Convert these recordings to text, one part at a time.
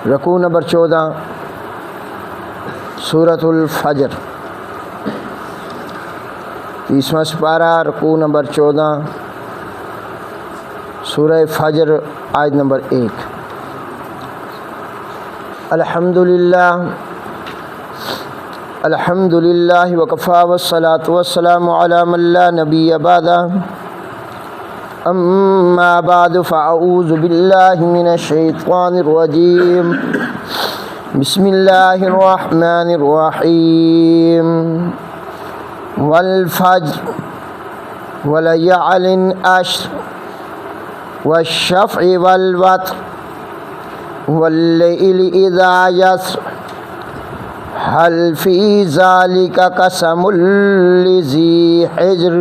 رکوع نمبر 14 سورۃ الفجر، 30واں سپارہ، رکوع نمبر 14، سورہ فجر، آیت نمبر 1۔ الحمدللہ وکفی والصلاۃ والسلام علی من لا نبی بعدہ، اما بعد فاعوذ باللہ من الشیطان الرجیم، بسم اللہ الرحمن الرحیم، والفجر ولیال عشر والشفع والوتر واللیل اذا یسر هل فی ذلک قسم لذی حجر۔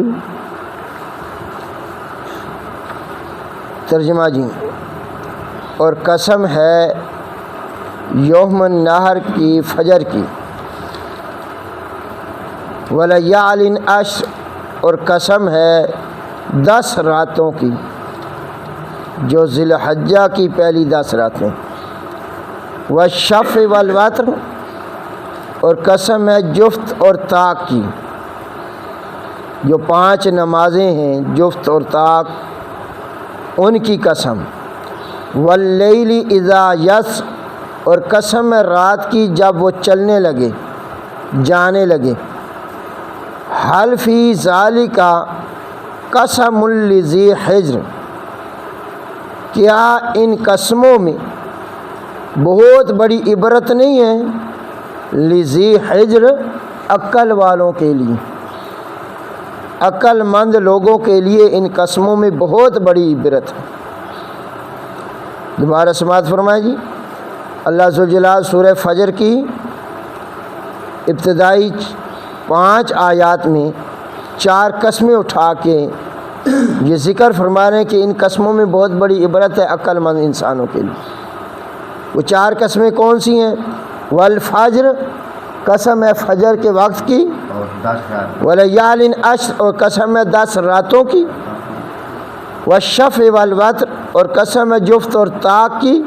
ترجمہ جی، اور قسم ہے یوم النحر کی، فجر کی، ولیال عشر، اور قسم ہے 10 راتوں کی، جو ذی الحجہ کی پہلی 10 راتیں، والشفع والوتر، اور قسم ہے جفت اور طاق کی، جو 5 نمازیں ہیں جفت اور طاق، ان کی قسم، واللیل اذا یس، اور قسم ہے رات کی جب وہ چلنے لگے، جانے لگے، حل فی ذالک قسم لذی حجر، کیا ان قسموں میں بہت بڑی عبرت نہیں ہے لذی حجر، عقل والوں کے لیے، عقل مند لوگوں کے لیے ان قسموں میں بہت بڑی عبرت ہے۔ دوبارہ سماعت فرمائیں جی۔ اللہ ذوالجلال سورہ فجر کی ابتدائی 5 آیات میں 4 قسمیں اٹھا کے یہ ذکر فرما رہے ہیں کہ ان قسموں میں بہت بڑی عبرت ہے عقل مند انسانوں کے لیے۔ وہ 4 قسمیں کون سی ہیں؟ والفجر، قسم ہے فجر کے وقت کی، ولیال عشر، اور قسم ہے 10 راتوں کی، والشفع والوتر، اور قسم ہے جفت اور طاق کی،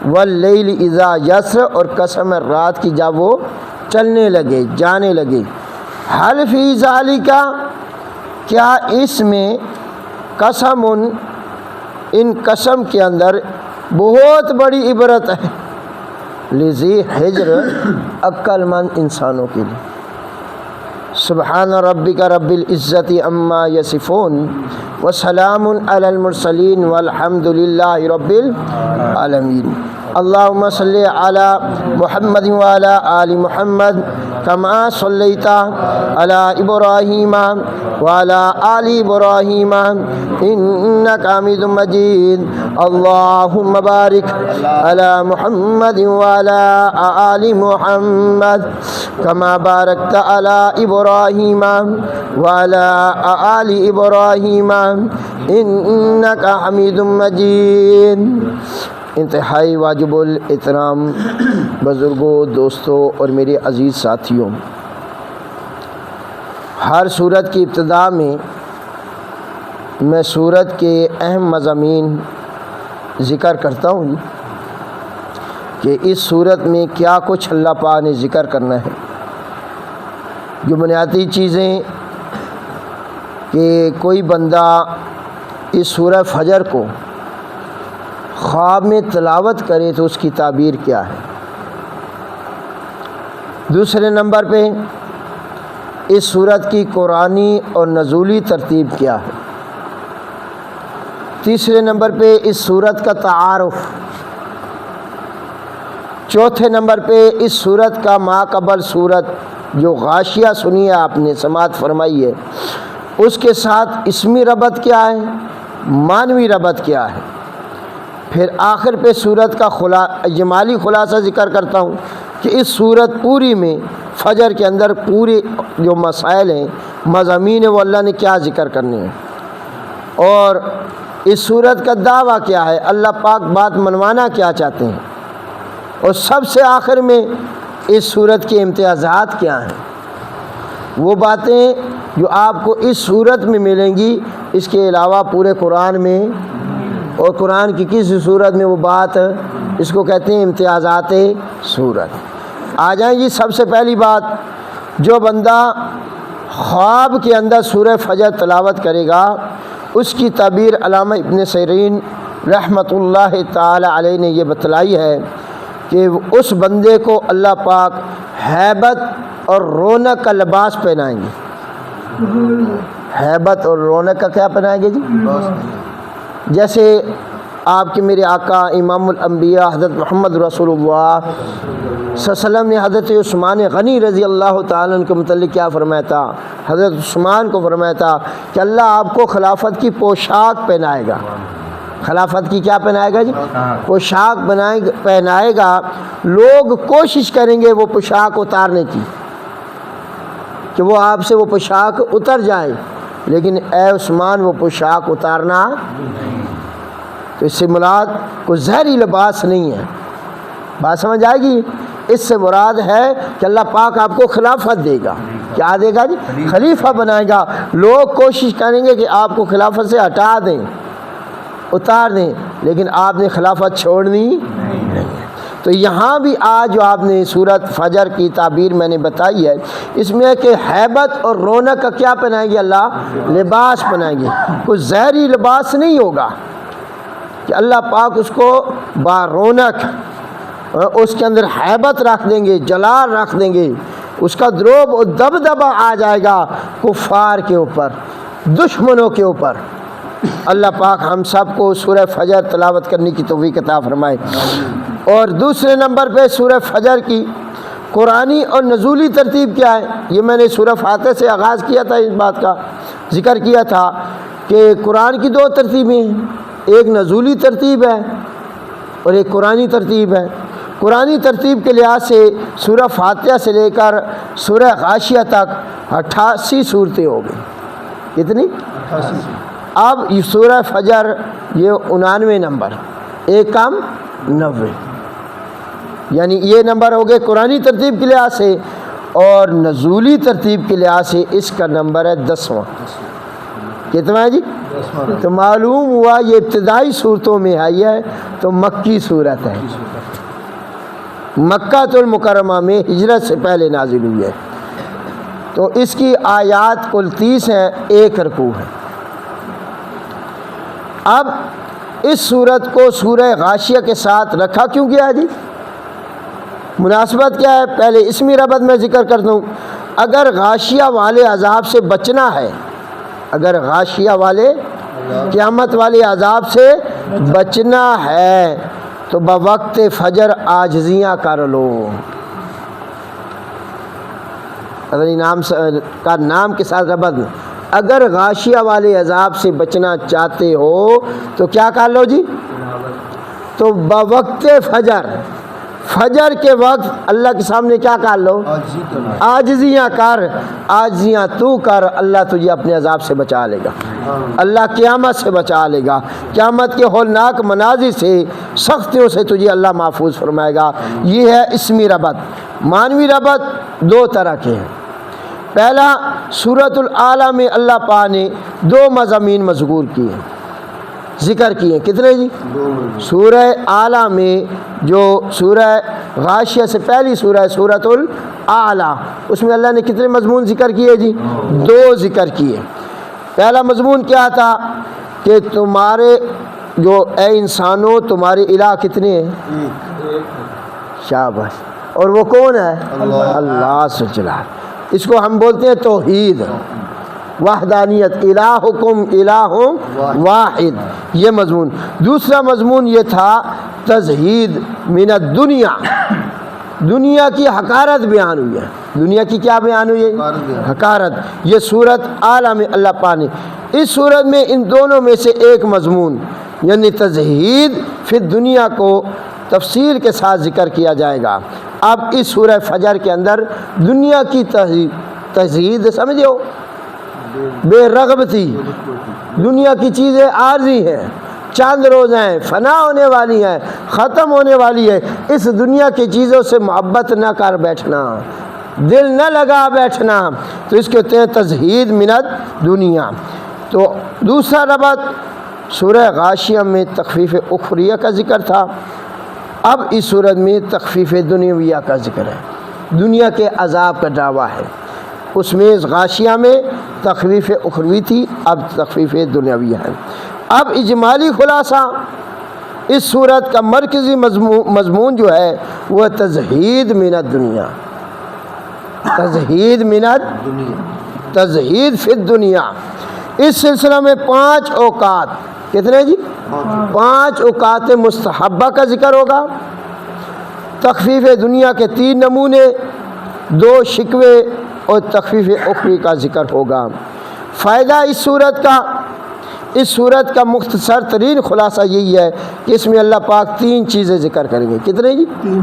واللیل اذا یسر، اور قسم ہے رات کی جب وہ چلنے لگے، جانے لگے، حل فی ذالک، کیا اس میں قسم، ان قسم کے اندر بہت بڑی عبرت ہے لذی حجر، عقل مند انسانوں کے لیے۔ سبحان ربک رب العزت عما یصفون وسلام علی المرسلین والحمد للہ رب العالمین۔ اللہم صلی علی محمد وعلی آل محمد کما صلیت علی ابراہیم وعلی آل ابراہیم انک حمید مجید۔ اللہم بارک علی محمد وعلی آل محمد کما بارکت علی ابراہیم وعلی آل ابراہیم انک حمید مجید۔ انتہائی واجب الاحترام بزرگوں، دوستوں اور میرے عزیز ساتھیوں، ہر سورت کی ابتدا میں سورت کے اہم مضامین ذکر کرتا ہوں کہ اس سورت میں کیا کچھ اللہ پاک نے ذکر کرنا ہے۔ جو بنیادی چیزیں کہ کوئی بندہ اس سورہ فجر کو خواب میں تلاوت کرے تو اس کی تعبیر کیا ہے۔ دوسرے نمبر پہ اس سورت کی قرآنی اور نزولی ترتیب کیا ہے۔ تیسرے نمبر پہ اس سورت کا تعارف۔ چوتھے نمبر پہ اس سورت کا ماقبل سورت جو غاشیہ سنی ہے، آپ نے سماعت فرمائی ہے، اس کے ساتھ اسمی ربط کیا ہے، معنوی ربط کیا ہے۔ پھر آخر پہ سورت کا اجمالی خلاصہ ذکر کرتا ہوں کہ اس سورت پوری میں فجر کے اندر پورے جو مسائل ہیں، مضامین ہیں، وہ اللہ نے کیا ذکر کرنے ہیں، اور اس سورت کا دعویٰ کیا ہے، اللہ پاک بات منوانا کیا چاہتے ہیں، اور سب سے آخر میں اس سورت کے امتیازات کیا ہیں۔ وہ باتیں جو آپ کو اس سورت میں ملیں گی، اس کے علاوہ پورے قرآن میں اور قرآن کی کسی صورت میں وہ بات اس کو کہتے ہیں امتیازات صورت۔ آ جائیں جی، سب سے پہلی بات، جو بندہ خواب کے اندر سورہ فجر تلاوت کرے گا، اس کی تعبیر علامہ ابن سیرین رحمۃ اللہ تعالی علیہ نے یہ بتلائی ہے کہ اس بندے کو اللہ پاک ہیبت اور رونق کا لباس پہنائیں گے۔ ہیبت اور رونق کا کیا پہنائیں گے جی؟ جیسے آپ کے میرے آقا امام الانبیاء حضرت محمد رسول اللہ صلی اللہ علیہ وسلم نے حضرت عثمان غنی رضی اللہ تعالیٰ عنہ کے متعلق کیا فرمایا تھا؟ حضرت عثمان کو فرمایا تھا کہ اللہ آپ کو خلافت کی پوشاک پہنائے گا۔ خلافت کی کیا پہنائے گا جی؟ پوشاک پہنائے گا۔ لوگ کوشش کریں گے وہ پوشاک اتارنے کی، کہ وہ آپ سے وہ پوشاک اتر جائے، لیکن اے عثمان وہ پوشاک اتارنا۔ تو اس سے مراد کوئی ظاہری لباس نہیں ہے، بات سمجھ آئے گی؟ اس سے مراد ہے کہ اللہ پاک آپ کو خلافت دے گا۔ کیا دے گا جی؟ خلیفہ بنائے گا۔ لوگ کوشش کریں گے کہ آپ کو خلافت سے ہٹا دیں، اتار دیں، لیکن آپ نے خلافت چھوڑنی نہیں ہے۔ تو یہاں بھی آج جو آپ نے سورت فجر کی تعبیر میں نے بتائی ہے، اس میں ہے کہ ہیبت اور رونق کا کیا پہنائیں گے؟ اللہ لباس پہنائیں گے۔ کوئی ظاہری لباس نہیں ہوگا کہ اللہ پاک اس کو بارونق، اس کے اندر ہیبت رکھ دیں گے، جلال رکھ دیں گے، اس کا دروب اور دبدبہ آ جائے گا کفار کے اوپر، دشمنوں کے اوپر۔ اللہ پاک ہم سب کو سورہ فجر تلاوت کرنے کی توفیق عطا فرمائے۔ اور دوسرے نمبر پہ سورہ فجر کی قرآنی اور نزولی ترتیب کیا ہے؟ یہ میں نے سورہ فاتحہ سے آغاز کیا تھا، اس بات کا ذکر کیا تھا کہ قرآن کی دو ترتیبیں ہیں، ایک نزولی ترتیب ہے اور ایک قرآنی ترتیب ہے۔ قرآنی ترتیب کے لحاظ سے سورہ فاتحہ سے لے کر سورہ غاشیہ تک 88 صورتیں ہو گئی۔ کتنی؟ 88۔ اب یہ سورہ فجر یہ 99 نمبر، ایک کم 90، یعنی یہ نمبر ہو گئے قرآنی ترتیب کے لحاظ سے، اور نزولی ترتیب کے لحاظ سے اس کا نمبر ہے 10واں۔ کتنا ہے جی؟ تو معلوم ہوا یہ ابتدائی صورتوں میں آئی ہے تو مکی صورت ہے، مکہ المکرمہ میں ہجرت سے پہلے نازل ہوئی ہے۔ تو اس کی آیات کل 30 ہیں، ایک رکوع ہے۔ اب اس صورت کو سورہ غاشیہ کے ساتھ رکھا کیوں گیا جی؟ مناسبت کیا ہے؟ پہلے اسمی ربط میں ذکر کرتا ہوں۔ اگر غاشیہ والے عذاب سے بچنا ہے، اگر غاشیہ والے قیامت والے عذاب سے بچنا ہے تو بوقت فجر عاجزیاں کر لو۔ اگر نام کا نام کے ساتھ ربط میں، اگر غاشیہ والے عذاب سے بچنا چاہتے ہو تو کیا کر لو جی؟ تو بوقت فجر، فجر کے وقت اللہ کے سامنے کیا کر لو؟ عاجزیاں کر، عاجزیاں تو کر، اللہ تجھے اپنے عذاب سے بچا لے گا، اللہ قیامت سے بچا لے گا، قیامت کے ہولناک مناظر سے، سختیوں سے تجھے اللہ محفوظ فرمائے گا۔ یہ ہے اسمی ربط۔ معنوی ربط دو طرح کے ہیں۔ پہلا، سورۃ الاعلیٰ میں اللہ پاک نے دو مضامین مذکور کیے، ذکر کیے۔ کتنے جی؟ سورہ اعلیٰ میں جو سورہ غاشیہ سے پہلی سورہ ہے سورۃ الاعلیٰ، اس میں اللہ نے کتنے مضمون ذکر کیے جی؟ دو ذکر کیے۔ پہلا مضمون کیا تھا کہ تمہارے جو اے انسانوں تمہارے الہ کتنے ہیں؟ شاباش۔ اور وہ کون ہے؟ اللہ سے جلال۔ اس کو ہم بولتے ہیں توحید، وحدانیت، الہکم الہ واحد، یہ مضمون۔ دوسرا مضمون یہ تھا تزہید من الدنیا، دنیا کی حقارت بیان ہوئی ہے۔ دنیا کی کیا بیان ہوئی ہے؟ حقارت۔ یہ سورۃ اعلیٰ میں اللہ پاک نے، اس سورت میں ان دونوں میں سے ایک مضمون یعنی تزہید فی دنیا کو تفصیل کے ساتھ ذکر کیا جائے گا۔ اب اس سورہ فجر کے اندر دنیا کی تزہید سمجھو، بے رغبتی، دنیا کی چیزیں عارضی ہیں، چند روز ہیں، فنا ہونے والی ہیں، ختم ہونے والی ہے۔ اس دنیا کی چیزوں سے محبت نہ کر بیٹھنا، دل نہ لگا بیٹھنا، تو اس کے ہوتے ہیں تزہید من الدنیا۔ تو دوسرا ربط سورہ غاشیہ میں تخفیف اخرویہ کا ذکر تھا، اب اس صورت میں تخفیف دنیاویہ کا ذکر ہے، دنیا کے عذاب کا دعویٰ ہے۔ اس میں غاشیہ میں تخفیف اخروی تھی، اب تخفیف دنیاویہ ہے۔ اب اجمالی خلاصہ اس صورت کا مرکزی مضمون جو ہے وہ تزہید من الدنیا، تزہید من الدنیا، تزہید فی الدنیا۔ اس سلسلہ میں 5 اوقات، کتنے جی؟ 5 اوقات مستحبہ کا ذکر ہوگا، تخفیف دنیا کے 3 نمونے، 2 شکوے اور تخفیف اخروی کا ذکر ہوگا۔ فائدہ اس صورت کا مختصر ترین خلاصہ یہی ہے کہ اس میں اللہ پاک 3 چیزیں ذکر کریں گے۔ کتنے جی؟ 3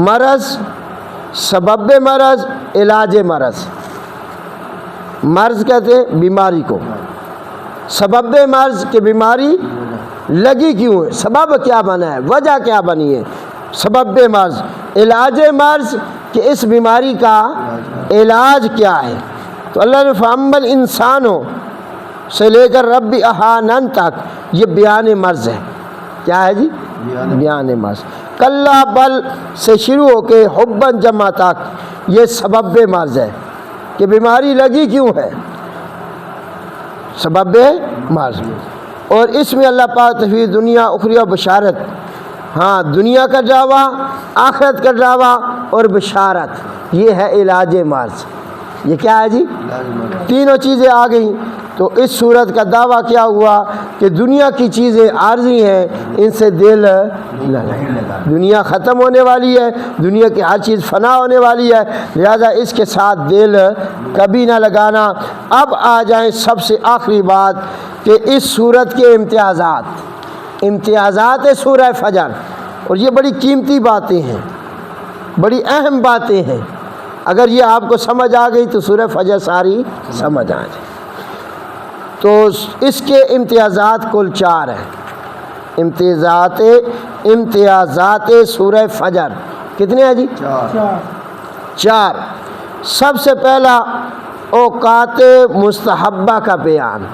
مرض، سبب مرض، علاج مرض۔ مرض کہتے ہیں بیماری کو، سبب مرض کہ بیماری لگی کیوں ہے، سبب کیا بنا ہے، وجہ کیا بنی ہے، سبب مرض۔ علاج مرض کہ اس بیماری کا علاج کیا ہے۔ تو اللہ نے فَأَمَّا الْإِنسَانُ سے لے کر رب احانن تک یہ بیان مرض ہے۔ کیا ہے جی؟ بیان مرض۔ کلا بل سے شروع ہو کے حبن جمع تک یہ سبب مرض ہے کہ بیماری لگی کیوں ہے، سبب مرض۔ اور اس میں اللہ پاک تفسیر دنیا اخروی و بشارت، ہاں دنیا کا دعویٰ، آخرت کا دعویٰ اور بشارت، یہ ہے علاج مرض۔ یہ کیا ہے جی؟ تینوں چیزیں آ گئیں۔ تو اس صورت کا دعویٰ کیا ہوا کہ دنیا کی چیزیں عارضی ہیں، ان سے دل دنیا ختم ہونے والی ہے، دنیا کی ہر چیز فنا ہونے والی ہے، لہذا اس کے ساتھ دل کبھی نہ لگانا۔ اب آ جائیں سب سے آخری بات کہ اس صورت کے امتیازات سورہ فجر، اور یہ بڑی قیمتی باتیں ہیں، بڑی اہم باتیں ہیں۔ اگر یہ آپ کو سمجھ آ گئی تو سورہ فجر ساری سمجھ آ جائے۔ تو اس کے امتیازات کل 4 ہیں۔ امتیازات سورہ فجر کتنے ہیں جی؟ 4۔ سب سے پہلا اوقات مستحبہ کا بیان،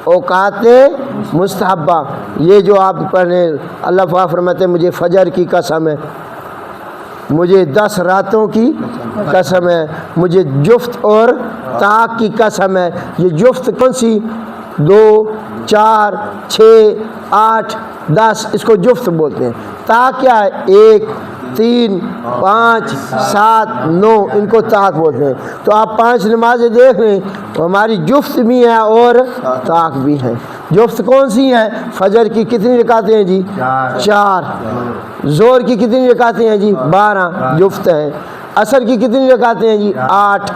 اوقات مستحبہ، یہ جو آپ پڑھیں، اللہ پاک فرماتے ہیں مجھے فجر کی قسم ہے، مجھے 10 راتوں کی قسم ہے، مجھے جفت اور طاق کی قسم ہے۔ یہ جفت کون سی؟ 2، 4، 6، 8، 10، اس کو جفت بولتے ہیں۔ طاق کیا ہے؟ 1، 3، 5، 7، 9، ان کو طاق بولتے ہیں۔ تو آپ 5 نمازیں دیکھ رہے ہیں تو ہماری جفت بھی ہیں اور طاق بھی ہیں۔ جفت کون سی ہیں؟ فجر کی کتنی رکعتیں ہیں جی؟ 4۔ ظہر کی کتنی رکعتیں ہیں جی؟ 12 جفت ہیں۔ عصر کی کتنی رکعتیں ہیں جی؟ 8۔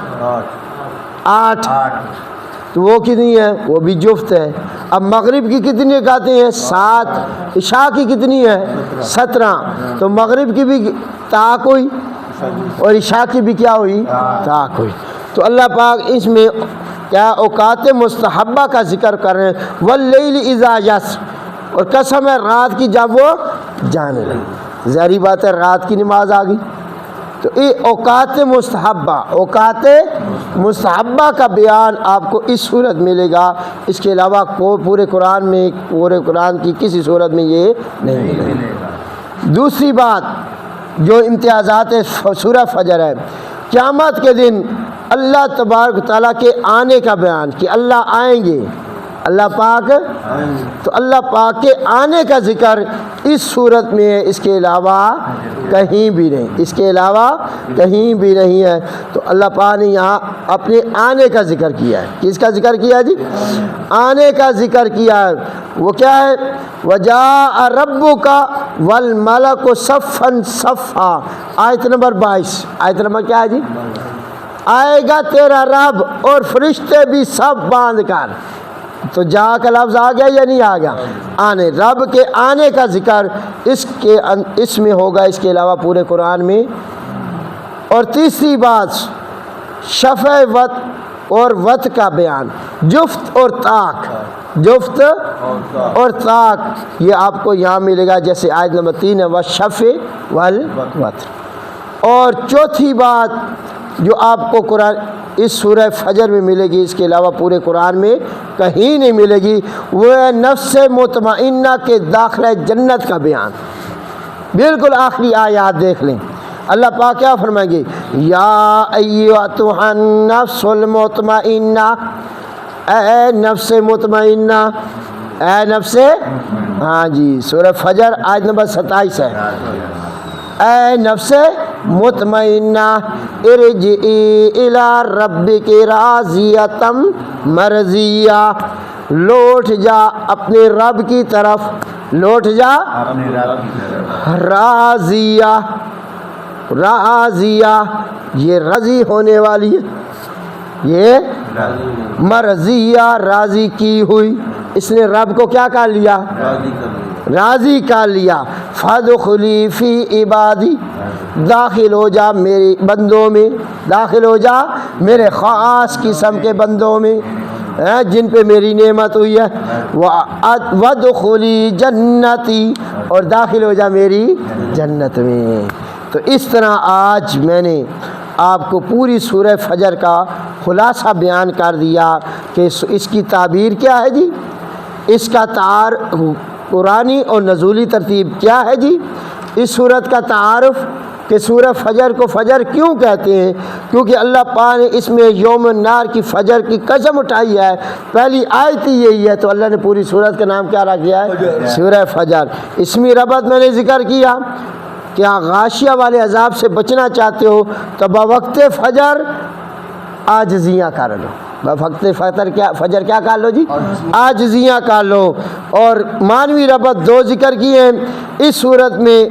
تو وہ کتنی ہیں؟ وہ بھی جفت ہے۔ اب مغرب کی کتنی رکعتیں ہیں؟ 7۔ عشاء کی کتنی ہے؟ 17۔ تو مغرب کی بھی طاق ہوئی اور عشاء کی بھی کیا ہوئی؟ طاق ہوئی۔ تو اللہ پاک اس میں کیا اوقات مستحبہ کا ذکر کر رہے ہیں۔ واللیل اذا یسر، اور قسم ہے رات کی جب وہ جانے لگے۔ ظاہری بات ہے رات کی نماز آ گئی۔ تو یہ اوقات مستحبہ کا بیان آپ کو اس صورت ملے گا، اس کے علاوہ پورے قرآن کی کسی صورت میں یہ نہیں ملے گا۔ دوسری بات جو امتیازات سورہ فجر ہے، قیامت کے دن اللہ تبارک و تعالیٰ کے آنے کا بیان، کہ اللہ آئیں گے، اللہ پاک، تو اللہ پاک کے آنے کا ذکر اس صورت میں ہے، اس کے علاوہ کہیں بھی نہیں، اس کے علاوہ کہیں بھی نہیں ہے۔ تو اللہ پاک نے یہاں اپنے آنے کا ذکر کیا ہے۔ کس کا ذکر کیا جی؟ آنے کا ذکر کیا ہے۔ وہ کیا ہے؟ وَجَاءَ رَبُّكَ وَالْمَلَكُ صَفًّا صَفًّا، آیت نمبر 22۔ آیت نمبر کیا ہے جی؟ آئے گا تیرا رب اور فرشتے بھی سب باندھ کر۔ تو جا کا لفظ آ گیا یا نہیں آ گیا؟ آنے، رب کے آنے کا ذکر اس میں ہوگا، اس کے علاوہ پورے قرآن میں۔ اور تیسری بات شفع وط اور وط کا بیان، جفت اور طاق، جفت اور طاق، یہ آپ کو یہاں ملے گا جیسے آیت نمبر 3 ہے، والشفع والوتر۔ اور چوتھی بات جو آپ کو قرآن اس سورہ فجر میں ملے گی، اس کے علاوہ پورے قرآن میں کہیں نہیں ملے گی، وہ ہے نفس مطمئنہ کے داخلہ جنت کا بیان۔ بالکل آخری آیات دیکھ لیں، اللہ پاک کیا فرمائیں گے؟ یا ایھا النفس المطمئنہ، اے نفس مطمئنہ، اے نفس، ہاں جی سورہ فجر آیت نمبر 27 ہے، اے نفس مطمئنہ ارجعی الی ربک راضیۃ مرضیہ، لوٹ جا اپنے رب کی طرف، لوٹ جا راضیہ، راضیہ یہ رضی ہونے والی ہے، یہ مرضیہ راضی کی ہوئی، اس نے رب کو کیا کر لیا؟ راضی کر لیا۔ فادخلی فی عبادی، داخل ہو جا میرے بندوں میں، داخل ہو جا میرے خاص قسم کے بندوں میں جن پہ میری نعمت ہوئی ہے، وادخلی جنتی، اور داخل ہو جا میری جنت میں۔ تو اس طرح آج میں نے آپ کو پوری سورہ فجر کا خلاصہ بیان کر دیا کہ اس کی تعبیر کیا ہے جی، اس کا قرآنی اور نزولی ترتیب کیا ہے جی، اس صورت کا تعارف کہ سورہ فجر کو فجر کیوں کہتے ہیں، کیونکہ اللہ پاک نے اس میں یوم النار کی فجر کی قسم اٹھائی ہے، پہلی آیت ہی یہی ہے، تو اللہ نے پوری سورت کا نام کیا رکھ دیا ہے؟ سورہ فجر۔ اسمی ربط میں نے ذکر کیا کہ غاشیہ والے عذاب سے بچنا چاہتے ہو تو بوقت فجر عاجزیاں کر لو، بوقت فجر کیا کر لو جی؟ عاجزیاں کر لو۔ اور معنوی ربط دو ذکر کیے ہیں اس صورت میں،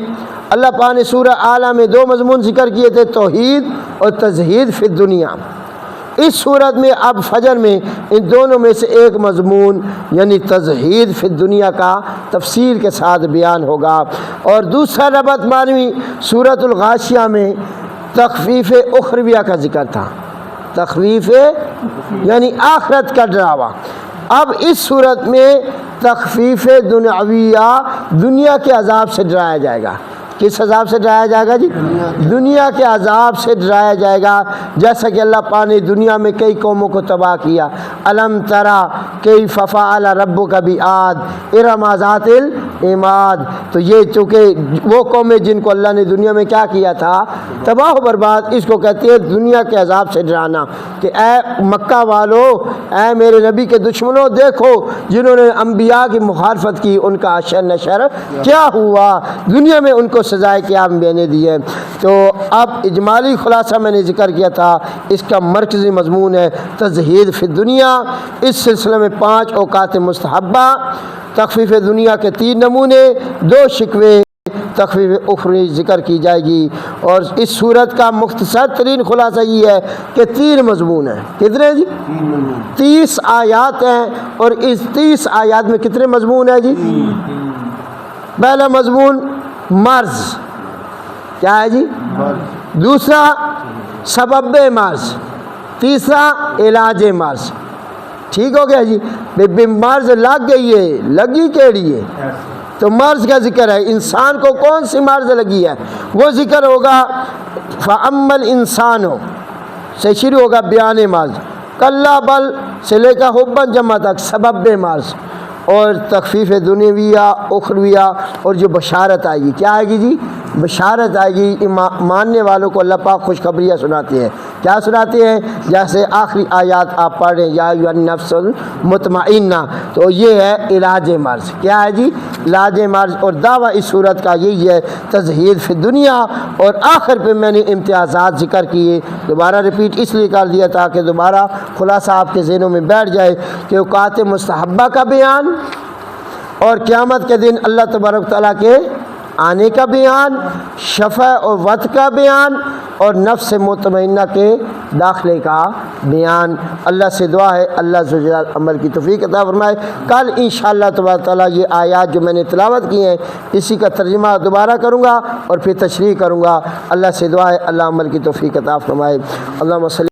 اللہ پاک نے سورہ اعلیٰ میں دو مضمون ذکر کیے تھے، توحید اور تزہید فی الدنیا۔ اس صورت میں اب فجر میں ان دونوں میں سے ایک مضمون یعنی تزہید فی الدنیا کا تفصیل کے ساتھ بیان ہوگا۔ اور دوسرا ربط معنوی سورۃ الغاشیہ میں تخفیف اخرویہ کا ذکر تھا، تخفیف یعنی آخرت کا ڈراوا۔ اب اس صورت میں تخفیف دنیاویہ، دنیا کے عذاب سے ڈرایا جائے گا۔ کس عذاب سے ڈرایا جائے گا جی؟ دنیا کے عذاب سے ڈرایا جائے گا، جیسا کہ اللہ پاک نے دنیا میں کئی قوموں کو تباہ کیا۔ الم تری کیف فعل ربک بعاد ارم ذات العماد، تو یہ چونکہ وہ قومیں جن کو اللہ نے دنیا میں کیا کیا تھا؟ تباہ و برباد، اس کو کہتے ہیں دنیا کے عذاب سے ڈرانا، کہ اے مکہ والو، اے میرے نبی کے دشمنوں، دیکھو جنہوں نے انبیاء کی مخالفت کی ان کا حشر نشر کیا ہوا، دنیا میں ان کو سزائے قیام میں نے دی ہے۔ تو اب اجمالی خلاصہ میں نے ذکر کیا تھا، اس کا مرکزی مضمون ہے تزہید فی الدنیا۔ اس سلسلے میں 5 اوقات مستحبہ، تخفیف دنیا کے 3 نمونے، 2 شکوے، تخفیف اخروی ذکر کی جائے گی۔ اور اس صورت کا مختصر ترین خلاصہ یہ ہے کہ 3 مضمون ہیں۔ کتنے ہیں جی؟ 30 آیات ہیں، اور اس 30 آیات میں کتنے مضمون ہیں جی؟ پہلا مضمون مرض، کیا ہے جی؟ دوسرا سبب مرض، تیسرا علاج مرض۔ ٹھیک ہو گیا جی؟ مرض لگ گئی ہے، لگی کیڑی ہے؟ تو مرض کا ذکر ہے، انسان کو کون سی مرض لگی ہے وہ ذکر ہوگا۔ فَأَمَّا الْإِنسَانُ سے شروع ہوگا بیان مرض، کلا بل سے لے کر حباً جمع تک سبب مرض، اور تخفیف دنیویہ اخرویہ، اور جو بشارت آئے گی، کیا آئے گی جی؟ بشارت آئے گی۔ ماننے والوں کو اللہ پاک خوشخبریاں سناتے ہیں، کیا سناتے ہیں؟ جیسے آخری آیات آپ پڑھ رہے ہیں، یا ایھا النفس المطمئنہ، تو یہ ہے علاج مرض۔ کیا ہے جی؟ علاج مرض۔ اور دعویٰ اس صورت کا یہی ہے تزہید فی دنیا۔ اور آخر پہ میں نے امتیازات ذکر کیے، دوبارہ ریپیٹ اس لیے کر دیا تاکہ دوبارہ خلاصہ آپ کے ذہنوں میں بیٹھ جائے کہ اوقات مستحبہ کا بیان، اور قیامت کے دن اللہ تبارک تعالیٰ کے آنے کا بیان، شفع اور وط کا بیان، اور نفس مطمئنہ کے داخلے کا بیان۔ اللہ سے دعا ہے اللہ عز و جل عمل کی توفیق عطا فرمائے۔ کل انشاءاللہ تبارک تعالیٰ یہ آیات جو میں نے تلاوت کی ہیں اسی کا ترجمہ دوبارہ کروں گا اور پھر تشریح کروں گا۔ اللہ سے دعا ہے اللہ عمل کی توفیق عطا فرمائے۔ اللہم صلی